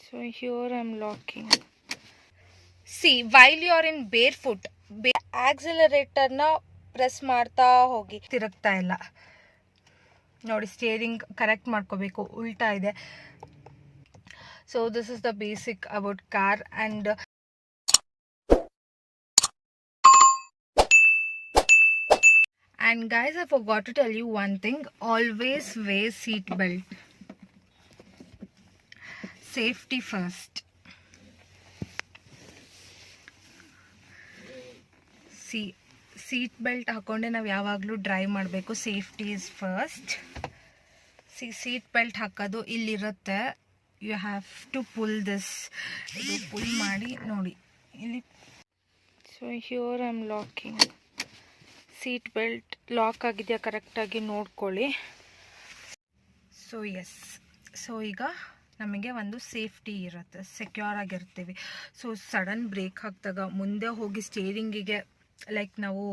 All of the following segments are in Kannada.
So here I'm locking. See, while you are in barefoot, accelerator na press ಮಾಡ್ತಾ ಹೋಗಿ, ತಿರುಗ್ತಾ ಇಲ್ಲ ನೋಡಿ. ಸ್ಟೇರಿಂಗ್ ಕರೆಕ್ಟ್ ಮಾಡ್ಕೋಬೇಕು, ಉಲ್ಟಾ ಇದೆ. So this is the basic about car. And guys, I forgot to tell you one thing. Always wear seat belt. Safety first. Seat belt ಹಾಕೊಂಡೆ ನಾವು ಯಾವಾಗಲೂ ಡ್ರೈವ್ ಮಾಡಬೇಕು. Safety is first. Seat belt ಹಾಕೋದು ಇಲ್ಲಿರುತ್ತೆ. You have to pull this. ಇದು ಪುಲ್ ಮಾಡಿ ನೋಡಿ ಇಲ್ಲಿ. So here I am locking. Seat belt lock ಆಗಿದೆಯಾ ಕರೆಕ್ಟಾಗಿ ನೋಡ್ಕೊಳ್ಳಿ. So S. ಸೊ ಈಗ ನಮಗೆ ಒಂದು ಸೇಫ್ಟಿ ಇರುತ್ತೆ, ಸೆಕ್ಯೂರ್ ಆಗಿರ್ತೀವಿ. ಸೊ ಸಡನ್ ಬ್ರೇಕ್ ಹಾಕಿದಾಗ ಮುಂದೆ ಹೋಗಿ ಸ್ಟೇರಿಂಗಿಗೆ ಲೈಕ್ ನಾವು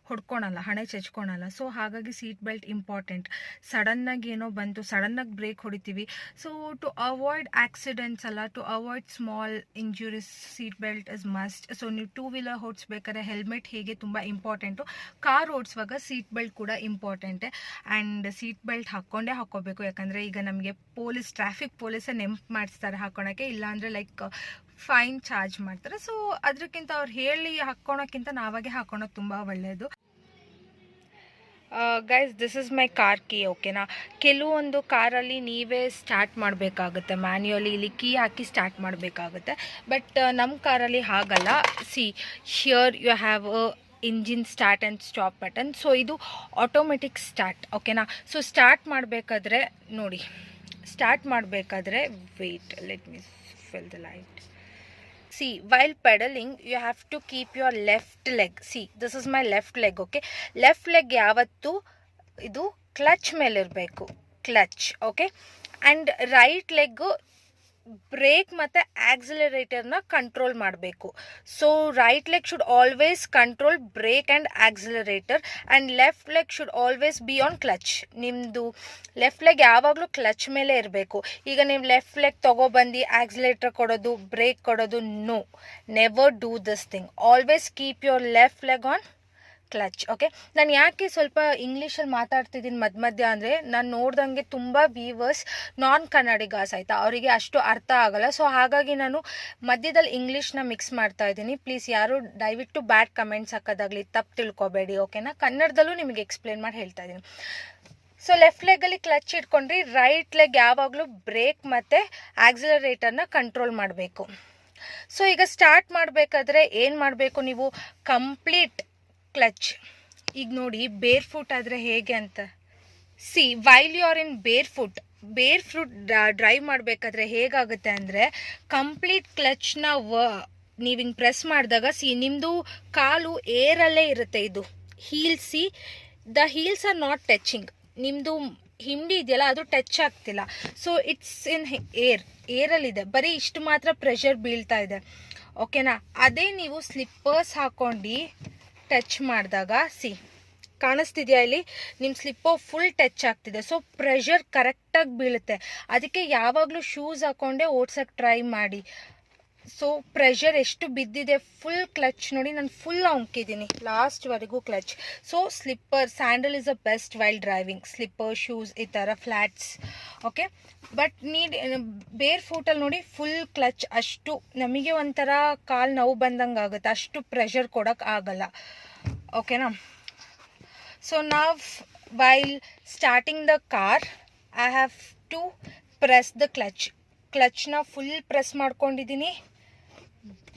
ಹೊಡ್ಕೊಳಲ್ಲ, ಹಣೆ ಚಚ್ಕೊಳಲ್ಲ. ಸೊ ಹಾಗಾಗಿ ಸೀಟ್ ಬೆಲ್ಟ್ ಇಂಪಾರ್ಟೆಂಟ್. ಸಡನ್ನಾಗಿ ಏನೋ ಬಂತು, ಸಡನ್ನಾಗಿ ಬ್ರೇಕ್ ಹೊಡಿತೀವಿ. ಸೊ ಟು ಅವಾಯ್ಡ್ ಆಕ್ಸಿಡೆಂಟ್ಸ್ ಅಲ್ಲ, to avoid small injuries, seat belt is must. So ನೀವು ಟೂ ವೀಲರ್ ಓಡಿಸ್ಬೇಕಾದ್ರೆ ಹೆಲ್ಮೆಟ್ ಹೇಗೆ ತುಂಬ ಇಂಪಾರ್ಟೆಂಟು, ಕಾರ್ ಓಡಿಸುವಾಗ ಸೀಟ್ ಬೆಲ್ಟ್ ಕೂಡ ಇಂಪಾರ್ಟೆಂಟೇ. ಆ್ಯಂಡ್ ಸೀಟ್ ಬೆಲ್ಟ್ ಹಾಕ್ಕೋಬೇಕು. ಯಾಕಂದರೆ ಈಗ ನಮಗೆ ಟ್ರಾಫಿಕ್ ಪೊಲೀಸೇ ನೆಂಪು ಮಾಡಿಸ್ತಾರೆ ಹಾಕೋಳಕ್ಕೆ, ಇಲ್ಲಾಂದರೆ ಲೈಕ್ ಫೈನ್ ಚಾರ್ಜ್ ಮಾಡ್ತಾರೆ. ಸೊ ಅದಕ್ಕಿಂತ ಅವ್ರು ಹೇಳಿ ಹಾಕ್ಕೊಳಕ್ಕಿಂತ ನಾವಾಗೆ ಹಾಕೋಳೋದು ತುಂಬ ಒಳ್ಳೆಯದು. Guys, this is my car key. ಓಕೆನಾ? ಕೆಲವೊಂದು ಕಾರಲ್ಲಿ ನೀವೇ ಸ್ಟಾರ್ಟ್ ಮಾಡಬೇಕಾಗುತ್ತೆ, ಮ್ಯಾನ್ಯುಯಲಿ ಇಲ್ಲಿ ಕೀ ಹಾಕಿ ಸ್ಟಾರ್ಟ್ ಮಾಡಬೇಕಾಗುತ್ತೆ. ಬಟ್ ನಮ್ಮ ಕಾರಲ್ಲಿ ಹಾಗಲ್ಲ. See here you have engine start and stop button. So ಇದು ಆಟೋಮೆಟಿಕ್ ಸ್ಟಾರ್ಟ್. ಓಕೆನಾ? ಸೊ ಸ್ಟಾರ್ಟ್ ಮಾಡಬೇಕಾದ್ರೆ ನೋಡಿ, wait, let me fill the light. See, while pedaling you have to keep your left leg. See, this is my left leg. Okay, left leg yavattu idu clutch ಮೇಲೆ ಇರಬೇಕು, clutch. Okay, and right leg brake ಮತ್ತು ಆಕ್ಸಿಲರೇಟರ್ನ ಕಂಟ್ರೋಲ್ ಮಾಡಬೇಕು. So right leg should always control brake and accelerator, and left leg should always be on clutch. ನಿಮ್ಮದು ಲೆಫ್ಟ್ ಲೆಗ್ ಯಾವಾಗಲೂ ಕ್ಲಚ್ ಮೇಲೆ ಇರಬೇಕು. ಈಗ ನೀವು ಲೆಫ್ಟ್ ಲೆಗ್ ತೊಗೊಬಂದು ಆಕ್ಸಿಲೇಟರ್ ಕೊಡೋದು, ಬ್ರೇಕ್ ಕೊಡೋದು, no, never do this thing. Always keep your left leg on clutch. Okay, ನಾನು ಯಾಕೆ ಸ್ವಲ್ಪ ಇಂಗ್ಲೀಷಲ್ಲಿ ಮಾತಾಡ್ತಿದ್ದೀನಿ ಮಧ್ಯ ಅಂದರೆ, ನಾನು ನೋಡ್ದಂಗೆ ತುಂಬ ವ್ಯೂವರ್ಸ್ ನಾನ್ ಕನ್ನಡಿಗಾಸ್ ಆಯಿತಾ, ಅವರಿಗೆ ಅಷ್ಟು ಅರ್ಥ ಆಗಲ್ಲ. ಸೊ ಹಾಗಾಗಿ ನಾನು ಮಧ್ಯದಲ್ಲಿ ಇಂಗ್ಲೀಷ್ನ ಮಿಕ್ಸ್ ಮಾಡ್ತಾ ಇದ್ದೀನಿ. ಪ್ಲೀಸ್ ಯಾರು ದಯವಿಟ್ಟು ಬ್ಯಾಡ್ ಕಮೆಂಟ್ಸ್ ಹಾಕೋದಾಗಲಿ ತಪ್ಪು ತಿಳ್ಕೊಬೇಡಿ. ಓಕೆನಾ? ಕನ್ನಡದಲ್ಲೂ ನಿಮಗೆ ಎಕ್ಸ್ಪ್ಲೇನ್ ಮಾಡಿ ಹೇಳ್ತಾ ಇದ್ದೀನಿ. ಸೊ ಲೆಫ್ಟ್ ಲೆಗ್ಗಲ್ಲಿ ಕ್ಲಚ್ ಇಟ್ಕೊಂಡ್ರಿ, ರೈಟ್ ಲೆಗ್ ಯಾವಾಗಲೂ ಬ್ರೇಕ್ ಮತ್ತು ಆಕ್ಸಿಲರೇಟರ್ನ ಕಂಟ್ರೋಲ್ ಮಾಡಬೇಕು. ಸೊ ಈಗ ಸ್ಟಾರ್ಟ್ ಮಾಡಬೇಕಾದ್ರೆ ಏನು ಮಾಡಬೇಕು ನೀವು, ಕಂಪ್ಲೀಟ್ ಕ್ಲಚ್. ಈಗ ನೋಡಿ ಬೇರ್ಫುಟ್ ಆದರೆ ಹೇಗೆ ಅಂತ. See, while you are in barefoot drive ಮಾಡಬೇಕಾದ್ರೆ ಹೇಗಾಗುತ್ತೆ ಅಂದರೆ, ಕಂಪ್ಲೀಟ್ ಕ್ಲಚ್ನ ನೀವು ಹಿಂಗೆ ಪ್ರೆಸ್ ಮಾಡಿದಾಗ ನಿಮ್ಮದು ಕಾಲು ಏರಲ್ಲೇ ಇರುತ್ತೆ. ಇದು heels, the heels are not touching. ನಿಮ್ಮದು ಹಿಂಡಿ ಇದೆಯಲ್ಲ ಅದು ಟಚ್ ಆಗ್ತಿಲ್ಲ. ಸೊ ಇಟ್ಸ್ ಇನ್ ಏರಲ್ಲಿದೆ, ಬರೀ ಇಷ್ಟು ಮಾತ್ರ ಪ್ರೆಷರ್ ಬೀಳ್ತಾ ಇದೆ. ಓಕೆನಾ? ಅದೇ ನೀವು ಸ್ಲಿಪ್ಪರ್ಸ್ ಹಾಕ್ಕೊಂಡು ಟಚ್ ಮಾಡಿದಾಗ ಕಾಣಿಸ್ತಿದೆಯಾ ಇಲ್ಲಿ, ನಿಮ್ಮ ಸ್ಲಿಪ್ಪರ್ ಫುಲ್ ಟಚ್ ಆಗ್ತಿದೆ. ಸೊ ಪ್ರೆಷರ್ ಕರೆಕ್ಟಾಗಿ ಬೀಳುತ್ತೆ. ಅದಕ್ಕೆ ಯಾವಾಗಲೂ ಶೂಸ್ ಹಾಕ್ಕೊಂಡೆ ಓಡ್ಸೋಕ್ಕೆ ಟ್ರೈ ಮಾಡಿ. ಸೊ ಪ್ರೆಷರ್ ಎಷ್ಟು ಬಿದ್ದಿದೆ, ಫುಲ್ ಕ್ಲಚ್ ನೋಡಿ, ನಾನು ಫುಲ್ ಅಂಕಿದ್ದೀನಿ ಲಾಸ್ಟ್ವರೆಗೂ clutch. So slipper, sandal is a best while driving. Slipper, shoes, ಈ ಥರ ಫ್ಲ್ಯಾಟ್ಸ್. ಓಕೆ, ಬಟ್ ಬೇರ್ ಫೂಟಲ್ಲಿ ನೋಡಿ ಫುಲ್ ಕ್ಲಚ್. ಅಷ್ಟು ನಮಗೆ ಒಂಥರ ಕಾಲು ನೋವು ಬಂದಂಗೆ ಆಗುತ್ತೆ, ಅಷ್ಟು ಪ್ರೆಷರ್ ಕೊಡೋಕ್ಕೆ ಆಗಲ್ಲ. ಓಕೆನಾ? ಸೊ ನಾವು while starting the car I have to press the ಕ್ಲಚ್ನ ಫುಲ್ ಪ್ರೆಸ್ ಮಾಡ್ಕೊಂಡಿದ್ದೀನಿ.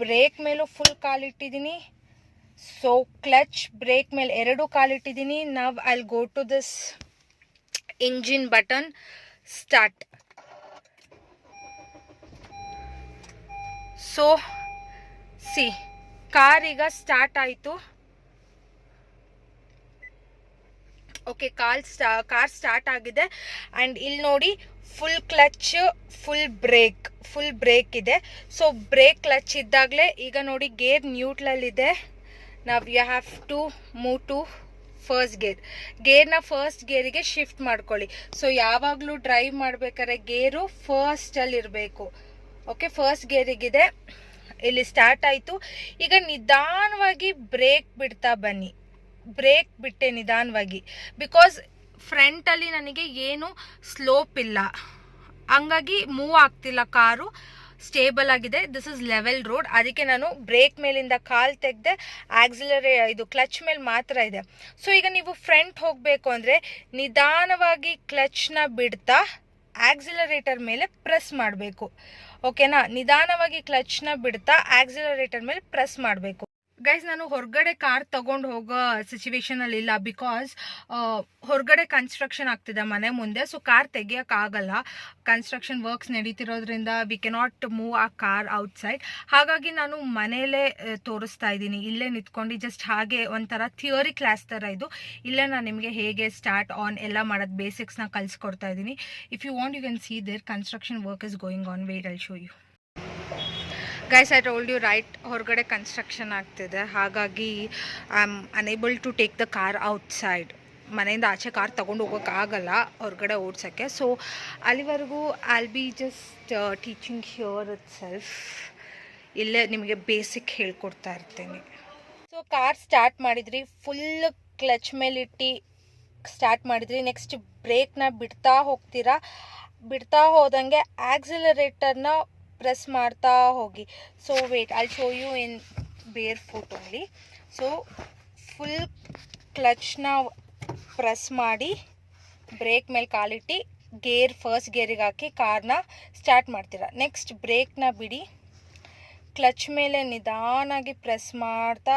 ಬ್ರೇಕ್ ಮೇಲೂ ಫುಲ್ ಕಾಲಿಟ್ಟಿದ್ದೀನಿ. ಸೊ ಕ್ಲಚ್, ಬ್ರೇಕ್ ಮೇಲೆ ಎರಡು ಕಾಲಿಟ್ಟಿದ್ದೀನಿ. ನಾವು I'll go to this engine button, start. So car ಈಗ ಸ್ಟಾರ್ಟ್ ಆಯಿತು. ಓಕೆ, ಕಾರ್ ಸ್ಟಾರ್ಟ್ ಆಗಿದೆ. ಆ್ಯಂಡ್ ಇಲ್ಲಿ ನೋಡಿ ಫುಲ್ ಕ್ಲಚ್, ಫುಲ್ ಬ್ರೇಕ್ ಇದೆ. ಸೊ ಬ್ರೇಕ್ ಕ್ಲಚ್ ಇದ್ದಾಗಲೇ ಈಗ ನೋಡಿ ಗೇರ್ ನ್ಯೂಟ್ರಲ್ಲಿದೆ. ನಾವು you have to move to first ಗೇರ್ನ ಫಸ್ಟ್ ಗೇರಿಗೆ ಶಿಫ್ಟ್ ಮಾಡ್ಕೊಳ್ಳಿ. ಸೊ ಯಾವಾಗಲೂ ಡ್ರೈವ್ ಮಾಡಬೇಕಾದ್ರೆ ಗೇರು ಫಸ್ಟಲ್ಲಿ ಇರಬೇಕು. ಓಕೆ, ಫಸ್ಟ್ ಗೇರಿಗಿದೆ, ಇಲ್ಲಿ ಸ್ಟಾರ್ಟ್ ಆಯಿತು. ಈಗ ನಿಧಾನವಾಗಿ ಬ್ರೇಕ್ ಬಿಡ್ತಾ ಬನ್ನಿ. ಬ್ರೇಕ್ ಬಿಟ್ಟೆ ನಿಧಾನವಾಗಿ, ಬಿಕಾಸ್ ಫ್ರಂಟಲ್ಲಿ ನನಗೆ ಏನು ಸ್ಲೋಪ್ ಇಲ್ಲ, ಹಂಗಾಗಿ ಮೂವ್ ಆಗ್ತಿಲ್ಲ, ಕಾರು ಸ್ಟೇಬಲ್ ಆಗಿದೆ. ದಿಸ್ ಇಸ್ ಲೆವೆಲ್ ರೋಡ್, ಅದಕ್ಕೆ ನಾನು ಬ್ರೇಕ್ ಮೇಲಿಂದ ಕಾಲು ತೆಗೆದೆ, ಇದು ಕ್ಲಚ್ ಮೇಲೆ ಮಾತ್ರ ಇದೆ. ಸೊ ಈಗ ನೀವು ಫ್ರಂಟ್ ಹೋಗಬೇಕು ಅಂದರೆ ನಿಧಾನವಾಗಿ ಕ್ಲಚ್ನ ಬಿಡ್ತಾ ಆಕ್ಸಿಲರೇಟರ್ ಮೇಲೆ ಪ್ರೆಸ್ ಮಾಡಬೇಕು. ಓಕೆನಾ, ನಿಧಾನವಾಗಿ ಕ್ಲಚ್ನ ಬಿಡ್ತಾ ಆಕ್ಸಿಲರೇಟರ್ ಮೇಲೆ ಪ್ರೆಸ್ ಮಾಡಬೇಕು. ಗೈಸ್, ನಾನು ಹೊರಗಡೆ ಕಾರ್ ತಗೊಂಡು ಹೋಗೋ ಸಿಚುವೇಶನಲ್ಲಿ ಇಲ್ಲ, ಬಿಕಾಸ್ ಹೊರಗಡೆ ಕನ್ಸ್ಟ್ರಕ್ಷನ್ ಆಗ್ತಿದೆ ಮನೆ ಮುಂದೆ. ಸೊ ಕಾರ್ ತೆಗಿಯೋಕ್ಕಾಗಲ್ಲ, ಕನ್ಸ್ಟ್ರಕ್ಷನ್ ವರ್ಕ್ಸ್ ನಡೀತಿರೋದ್ರಿಂದ we cannot move a car outside. ಹಾಗಾಗಿ ನಾನು ಮನೇಲೇ ತೋರಿಸ್ತಾ ಇದ್ದೀನಿ, ಇಲ್ಲೇ ನಿಂತ್ಕೊಂಡು ಜಸ್ಟ್ ಹಾಗೆ ಒಂಥರ ಥಿಯರಿ ಕ್ಲಾಸ್ ಥರ ಇದು. ಇಲ್ಲೇ ನಾನು ನಿಮಗೆ ಹೇಗೆ ಸ್ಟಾರ್ಟ್ ಆನ್ ಎಲ್ಲ ಮಾಡೋದು ಬೇಸಿಕ್ಸ್ನ ಕಲಿಸ್ಕೊಡ್ತಾ ಇದ್ದೀನಿ. If you want you can see there construction work is going on. Wait, I'll show you. Guys, I told you right, ಹೊರಗಡೆ ಕನ್ಸ್ಟ್ರಕ್ಷನ್ ಆಗ್ತಿದೆ, ಹಾಗಾಗಿ I am unable to take the car outside. ಮನೆಯಿಂದ ಆಚೆ ಕಾರ್ ತೊಗೊಂಡು ಹೋಗೋಕ್ಕಾಗಲ್ಲ ಹೊರಗಡೆ ಓಡ್ಸೋಕ್ಕೆ. ಸೊ ಅಲ್ಲಿವರೆಗೂ I'll be just teaching here itself. ಇಲ್ಲೇ ನಿಮಗೆ ಬೇಸಿಕ್ ಹೇಳ್ಕೊಡ್ತಾ ಇರ್ತೀನಿ. ಸೊ ಕಾರ್ ಸ್ಟಾರ್ಟ್ ಮಾಡಿದ್ರಿ, ಫುಲ್ ಕ್ಲಚ್ ಮೇಲಿಟ್ಟು ಸ್ಟಾರ್ಟ್ ಮಾಡಿದ್ರಿ. ನೆಕ್ಸ್ಟ್ ಬ್ರೇಕ್ನ ಬಿಡ್ತಾ ಹೋಗ್ತೀರಾ. ಬಿಡ್ತಾ ಹೋದಂಗೆ ಆಕ್ಸಿಲರೇಟರ್ನ ಪ್ರೆಸ್ ಮಾಡ್ತಾ ಹೋಗಿ. So wait, I'll show you in barefoot only. So full ಕ್ಲಚ್ನ ಪ್ರೆಸ್ ಮಾಡಿ ಬ್ರೇಕ್ ಮೇಲೆ ಕಾಲಿಟ್ಟು ಫಸ್ಟ್ ಗೇರಿಗೆ ಹಾಕಿ ಕಾರ್ನ ಸ್ಟಾರ್ಟ್ ಮಾಡ್ತೀರಾ. ನೆಕ್ಸ್ಟ್ ಬ್ರೇಕ್ನ ಬಿಡಿ, ಕ್ಲಚ್ ಮೇಲೆ ನಿಧಾನಾಗಿ ಪ್ರೆಸ್ ಮಾಡ್ತಾ,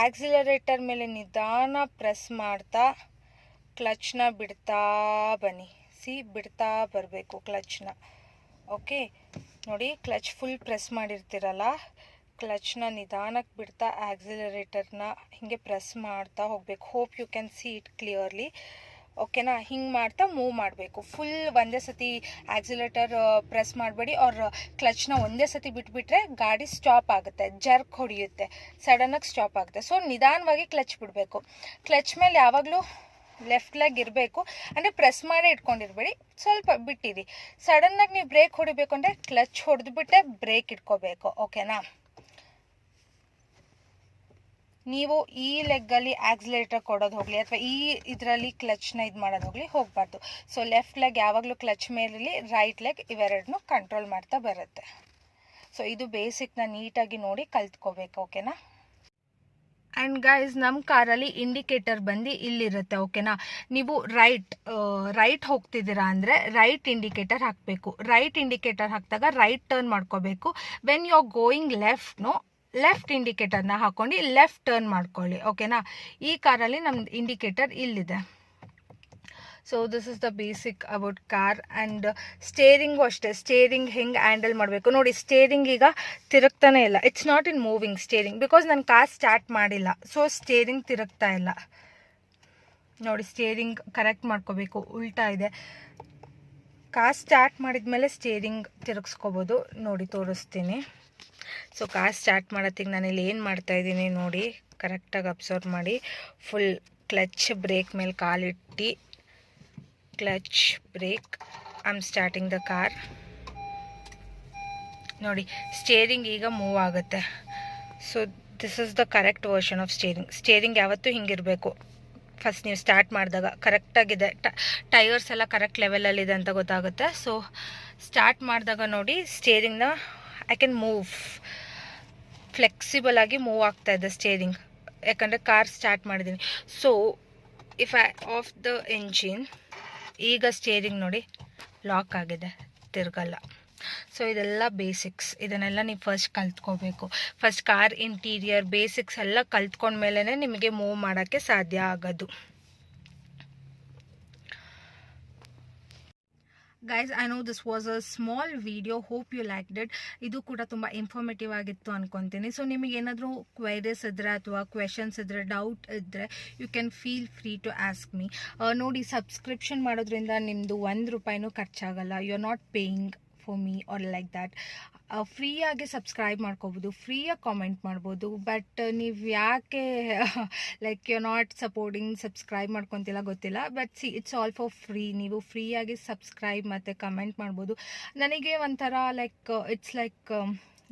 ಆಕ್ಸಿಲರೇಟರ್ ಮೇಲೆ ನಿಧಾನ ಪ್ರೆಸ್ ಮಾಡ್ತಾ ಕ್ಲಚ್ನ ಬಿಡ್ತಾ ಬನ್ನಿ. ಬಿಡ್ತಾ ಬರಬೇಕು ಕ್ಲಚ್ನ. ಓಕೆ, ನೋಡಿ, ಕ್ಲಚ್ ಫುಲ್ ಪ್ರೆಸ್ ಮಾಡಿರ್ತೀರಲ್ಲ, ಕ್ಲಚ್ನ ನಿಧಾನಕ್ಕೆ ಬಿಡ್ತಾ ಆಕ್ಸಿಲರೇಟರ್ನ ಹಿಂಗೆ ಪ್ರೆಸ್ ಮಾಡ್ತಾ ಹೋಗಬೇಕು. Hope you can see it clearly. ಓಕೆನಾ, ಹಿಂಗೆ ಮಾಡ್ತಾ ಮೂವ್ ಮಾಡಬೇಕು. ಫುಲ್ ಒಂದೇ ಸತಿ ಆಕ್ಸಿಲೇಟರ್ ಪ್ರೆಸ್ ಮಾಡಬೇಡಿ, ಅವ್ರ ಕ್ಲಚ್ನ ಒಂದೇ ಸತಿ ಬಿಟ್ಬಿಟ್ರೆ ಗಾಡಿ ಸ್ಟಾಪ್ ಆಗುತ್ತೆ, ಜರ್ಕ್ ಹೊಡೆಯುತ್ತೆ, ಸಡನ್ನಾಗಿ ಸ್ಟಾಪ್ ಆಗುತ್ತೆ. ಸೊ ನಿಧಾನವಾಗಿ ಕ್ಲಚ್ ಬಿಡಬೇಕು. ಕ್ಲಚ್ ಮೇಲೆ ಯಾವಾಗಲೂ ಲೆಫ್ಟ್ ಲೆಗ್ ಇರಬೇಕು, ಅಂದರೆ ಪ್ರೆಸ್ ಮಾಡೇ ಇಟ್ಕೊಂಡಿರ್ಬೇಡಿ, ಸ್ವಲ್ಪ ಬಿಟ್ಟಿರಿ. ಸಡನ್ನಾಗಿ ನೀವು ಬ್ರೇಕ್ ಹೊಡಿಬೇಕು ಅಂದರೆ ಕ್ಲಚ್ ಹೊಡೆದ್ಬಿಟ್ಟೆ ಬ್ರೇಕ್ ಇಟ್ಕೋಬೇಕು. ಓಕೆನಾ, ನೀವು ಈ ಲೆಗ್ಗಲ್ಲಿ ಆಕ್ಸಿಲೇಟರ್ ಕೊಡೋದು ಹೋಗಲಿ ಅಥವಾ ಈ ಇದರಲ್ಲಿ ಕ್ಲಚ್ನ ಇದು ಮಾಡೋದು ಹೋಗಲಿ ಹೋಗಬಾರ್ದು. ಸೊ ಲೆಫ್ಟ್ ಲೆಗ್ ಯಾವಾಗಲೂ ಕ್ಲಚ್ ಮೇಲಿರಲಿ, ರೈಟ್ ಲೆಗ್ ಇವೆರಡನ್ನೂ ಕಂಟ್ರೋಲ್ ಮಾಡ್ತಾ ಬರುತ್ತೆ. ಸೊ ಇದು ಬೇಸಿಕ್ನ ನೀಟಾಗಿ ನೋಡಿ ಕಲ್ತ್ಕೋಬೇಕು. ಓಕೆನಾ. ಆ್ಯಂಡ್ ಗೈಸ್, ನಮ್ಮ ಕಾರಲ್ಲಿ ಇಂಡಿಕೇಟರ್ ಬಂದು ಇಲ್ಲಿರುತ್ತೆ. ಓಕೆನಾ, ನೀವು ರೈಟ್ ಹೋಗ್ತಿದ್ದೀರಾ ಅಂದರೆ ರೈಟ್ ಇಂಡಿಕೇಟರ್ ಹಾಕಬೇಕು. ರೈಟ್ ಇಂಡಿಕೇಟರ್ ಹಾಕಿದಾಗ ರೈಟ್ ಟರ್ನ್ ಮಾಡ್ಕೋಬೇಕು. When you are going left ಇಂಡಿಕೇಟರ್ನ ಹಾಕ್ಕೊಂಡು ಲೆಫ್ಟ್ ಟರ್ನ್ ಮಾಡ್ಕೊಳ್ಳಿ. ಓಕೆನಾ, ಈ ಕಾರಲ್ಲಿ ನಮ್ದು ಇಂಡಿಕೇಟರ್ ಇಲ್ಲಿದೆ. So this is the basic about car. And steering ಅಷ್ಟೇ, ಸ್ಟೇರಿಂಗ್ ಹೆಂಗೆ ಹ್ಯಾಂಡಲ್ ಮಾಡಬೇಕು ನೋಡಿ. ಸ್ಟೇರಿಂಗ್ ಈಗ ತಿರುಗ್ತಾನೆ ಇಲ್ಲ, it's not in moving steering, because ನಾನು ಕಾರ್ ಸ್ಟಾರ್ಟ್ ಮಾಡಿಲ್ಲ. ಸೊ ಸ್ಟೇರಿಂಗ್ ತಿರುಗ್ತಾ ಇಲ್ಲ ನೋಡಿ. ಸ್ಟೇರಿಂಗ್ ಕರೆಕ್ಟ್ ಮಾಡ್ಕೋಬೇಕು, ಉಲ್ಟಾ ಇದೆ. ಕಾರ್ ಸ್ಟಾರ್ಟ್ ಮಾಡಿದ್ಮೇಲೆ ಸ್ಟೇರಿಂಗ್ ತಿರುಗಿಸ್ಕೋಬೋದು. ನೋಡಿ, ತೋರಿಸ್ತೀನಿ. ಸೊ ಕಾರ್ ಸ್ಟಾರ್ಟ್ ಮಾಡೋತ್ತಿಗೆ ನಾನಿಲ್ಲಿ ಏನು ಮಾಡ್ತಾಯಿದ್ದೀನಿ ನೋಡಿ, ಕರೆಕ್ಟಾಗಿ ಅಬ್ಸರ್ವ್ ಮಾಡಿ. ಫುಲ್ ಕ್ಲಚ್ ಬ್ರೇಕ್ ಮೇಲೆ ಕಾಲಿಟ್ಟು, clutch brake, I am starting the car. ನೋಡಿ, ಸ್ಟೇರಿಂಗ್ ಈಗ ಮೂವ್ ಆಗುತ್ತೆ. So this is the correct version of steering ಯಾವತ್ತೂ ಹಿಂಗಿರಬೇಕು. ಫಸ್ಟ್ ನೀವು ಸ್ಟಾರ್ಟ್ ಮಾಡಿದಾಗ ಕರೆಕ್ಟಾಗಿದೆ, ಟೈರ್ಸ್ ಎಲ್ಲ ಕರೆಕ್ಟ್ ಲೆವೆಲಲ್ಲಿದೆ ಅಂತ ಗೊತ್ತಾಗುತ್ತೆ. ಸೊ ಸ್ಟಾರ್ಟ್ ಮಾಡಿದಾಗ ನೋಡಿ, ಸ್ಟೇರಿಂಗ್ನ ಐ ಕ್ಯಾನ್ ಮೂವ್, ಫ್ಲೆಕ್ಸಿಬಲ್ ಆಗಿ ಮೂವ್ ಆಗ್ತಾ ಇದೆ ಸ್ಟೇರಿಂಗ್, ಯಾಕಂದರೆ ಕಾರ್ ಸ್ಟಾರ್ಟ್ ಮಾಡಿದ್ದೀನಿ. So if I off the engine, ಈಗ ಸ್ಟೇರಿಂಗ್ ನೋಡಿ ಲಾಕ್ ಆಗಿದೆ, ತಿರ್ಗಲ್ಲ. ಸೊ ಇದೆಲ್ಲ ಬೇಸಿಕ್ಸ್, ಇದನ್ನೆಲ್ಲ ನೀವು ಫಸ್ಟ್ ಕಲ್ತ್ಕೋಬೇಕು. ಫಸ್ಟ್ ಕಾರ್ ಇಂಟೀರಿಯರ್ ಬೇಸಿಕ್ಸ್ ಎಲ್ಲ ಕಲ್ತ್ಕೊಂಡ್ಮೇಲೆ ನಿಮಗೆ ಮೂವ್ ಮಾಡೋಕ್ಕೆ ಸಾಧ್ಯ ಆಗೋದು. Guys, I know this was a small video, hope you liked it. ಇದು ಕೂಡ ತುಂಬ ಇನ್ಫಾರ್ಮೇಟಿವ್ ಆಗಿತ್ತು ಅನ್ಕೊತೀನಿ. ಸೊ ನಿಮಗೆ ಏನಾದರೂ ಕ್ವೈರೀಸ್ ಇದ್ದರೆ ಅಥವಾ ಕ್ವೆಶನ್ಸ್ ಇದ್ದರೆ, ಡೌಟ್ ಇದ್ದರೆ, you can feel free to ask me. ನೋಡಿ, ಸಬ್ಸ್ಕ್ರಿಪ್ಷನ್ ಮಾಡೋದ್ರಿಂದ ನಿಮ್ಮದು ₹1 ಖರ್ಚಾಗಲ್ಲ. You are not paying for me or like that. ಫ್ರೀಯಾಗಿ ಸಬ್ಸ್ಕ್ರೈಬ್ ಮಾಡ್ಕೋಬೋದು, ಫ್ರೀಯಾಗಿ ಕಾಮೆಂಟ್ ಮಾಡ್ಬೋದು. ಬಟ್ ನೀವು ಯಾಕೆ like you not supporting, subscribe ಮಾಡ್ಕೊತಿಲ್ಲ ಗೊತ್ತಿಲ್ಲ. But see, it's all for free. ನೀವು ಫ್ರೀಯಾಗಿ ಸಬ್ಸ್ಕ್ರೈಬ್ ಮತ್ತು ಕಮೆಂಟ್ ಮಾಡ್ಬೋದು. ನನಗೆ ಒಂಥರ like it's like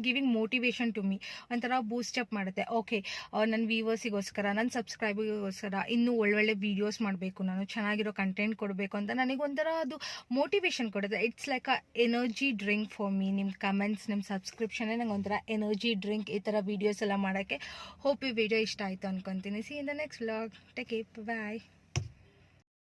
giving motivation to me. ಒಂಥರ ಬೂಸ್ಟಪ್ ಮಾಡುತ್ತೆ. ಓಕೆ, ನನ್ನ ವ್ಯೂವರ್ಸಿಗೋಸ್ಕರ, ನನ್ನ ಸಬ್ಸ್ಕ್ರೈಬರ್ಗೋಸ್ಕರ ಇನ್ನೂ ಒಳ್ಳೊಳ್ಳೆ ವೀಡಿಯೋಸ್ ಮಾಡಬೇಕು, ನಾನು ಚೆನ್ನಾಗಿರೋ ಕಂಟೆಂಟ್ ಕೊಡಬೇಕು ಅಂತ ನನಗೊಂಥರ ಅದು ಮೋಟಿವೇಶನ್ ಕೊಡುತ್ತೆ. It's like a energy drink for me. ನಿಮ್ಮ ಕಮೆಂಟ್ಸ್, ನಿಮ್ಮ ಸಬ್ಸ್ಕ್ರಿಪ್ಷನ್ನೇ ನಂಗೆ ಒಂಥರ ಎನರ್ಜಿ ಡ್ರಿಂಕ್. ಈ ಥರ ವೀಡಿಯೋಸ್ ಎಲ್ಲ ಮಾಡೋಕ್ಕೆ. ಹೋಪ್ ಈ ವಿಡಿಯೋ ಇಷ್ಟ ಆಯಿತು ಅನ್ಕೊತೀನಿ. See in the next vlog. Take care, bye.